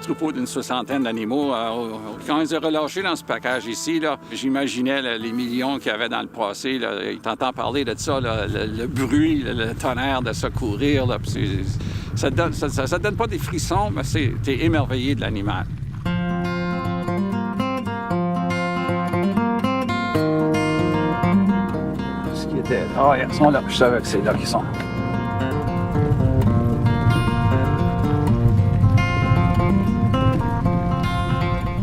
troupeau d'une 60aine d'animaux. Quand ils ont relâché dans ce package ici, j'imaginais les millions qu'il y avait dans le passé. T'entends parler de ça, le bruit, le tonnerre de ça courir. Ça ne donne pas des frissons, mais t'es émerveillé de l'animal. Ce qui était... Ah, ils sont là. Je savais que c'est là qu'ils sont.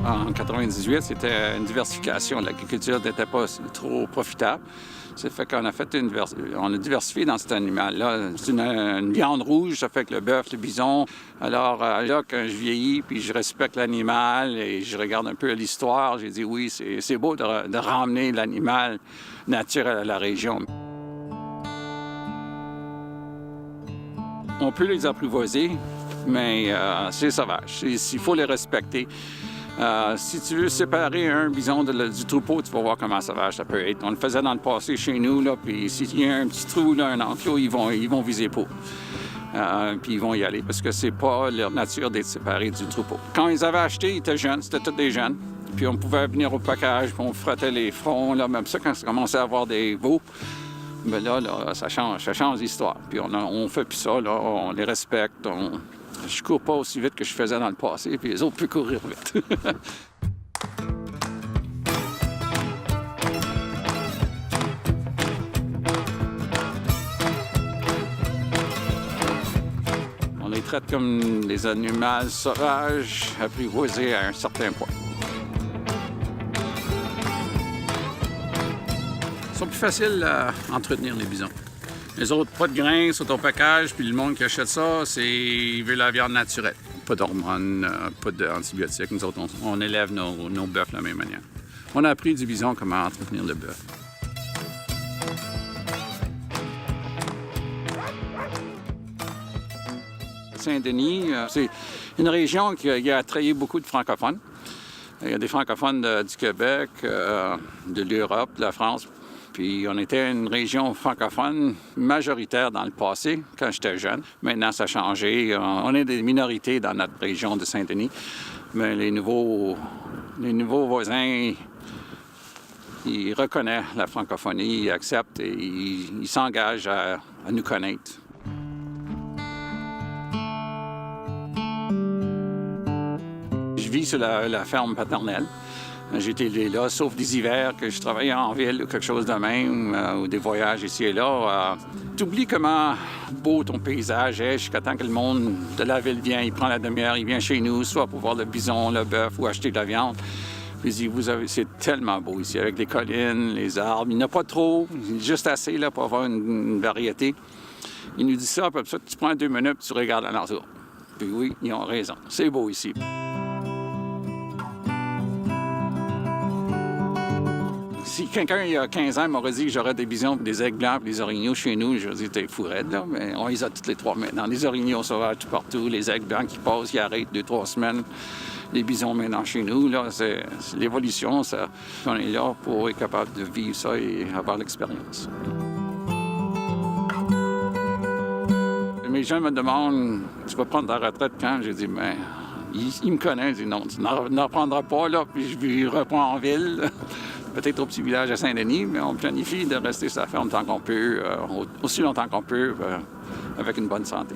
En 98, c'était une diversification. L'agriculture n'était pas trop profitable. Ça fait qu'on a fait on a diversifié dans cet animal-là. C'est une viande rouge, ça fait que le bœuf, le bison. Alors là, quand je vieillis, puis je respecte l'animal et je regarde un peu l'histoire, j'ai dit oui, c'est beau de ramener l'animal naturel à la région. On peut les apprivoiser, mais c'est sauvage. Il faut les respecter. Si tu veux séparer un bison du troupeau, tu vas voir comment sauvage ça peut être. On le faisait dans le passé chez nous, puis s'il y a un petit trou, un enclos, ils vont viser pour. Puis ils vont y aller, parce que c'est pas leur nature d'être séparés du troupeau. Quand ils avaient acheté, ils étaient jeunes, c'était tous des jeunes. Puis on pouvait venir au package, puis on frottait les fronts, même ça, quand ça commençait à avoir des veaux. Mais là, ça change l'histoire. Puis on fait plus ça, on les respecte. Je cours pas aussi vite que je faisais dans le passé, puis les autres peuvent courir vite. On les traite comme des animaux sauvages, apprivoisés à un certain point. Ils sont plus faciles à entretenir, les bisons. Les autres, pas de grains sur ton package, puis le monde qui achète ça, il veut la viande naturelle. Pas d'hormones, pas d'antibiotiques. Nous autres, on élève nos bœufs de la même manière. On a appris du bison comment entretenir le bœuf. Saint-Denis, c'est une région qui a attiré beaucoup de francophones. Il y a des francophones du Québec, de l'Europe, de la France. Puis on était une région francophone majoritaire dans le passé, quand j'étais jeune. Maintenant, ça a changé. On est des minorités dans notre région de Saint-Denis. Mais les nouveaux voisins, ils reconnaissent la francophonie, ils acceptent et ils s'engagent à nous connaître. Je vis sur la ferme paternelle. J'ai été là, sauf des hivers que je travaillais en ville ou quelque chose de même, ou des voyages ici et là. Tu oublies comment beau ton paysage est jusqu'à temps que le monde de la ville vient, il prend la demi-heure, il vient chez nous, soit pour voir le bison, le bœuf ou acheter de la viande. Puis c'est tellement beau ici, avec les collines, les arbres. Il n'y en a pas trop, juste assez là, pour avoir une variété. Il nous dit ça, puis ça, tu prends 2 minutes, puis tu regardes l'entour. Puis oui, ils ont raison, c'est beau ici. Si quelqu'un, il y a 15 ans, m'aurait dit que j'aurais des bisons, des aigles blancs, des orignaux chez nous, je dis t'es fou raide, là. Mais on les a toutes les 3 maintenant. Les orignaux sauvages tout partout, les aigles blancs qui passent, qui arrêtent 2-3 semaines. Les bisons maintenant chez nous, là, c'est l'évolution, ça. On est là pour être capable de vivre ça et avoir l'expérience. Mes gens me demandent, tu vas prendre ta retraite quand? J'ai dit, mais ils me connaissent, ils disent non, tu n'en reprendras pas, là, puis je reprends en ville. Peut-être au petit village à Saint-Denis, mais on planifie de rester sur la ferme tant qu'on peut, aussi longtemps qu'on peut, avec une bonne santé.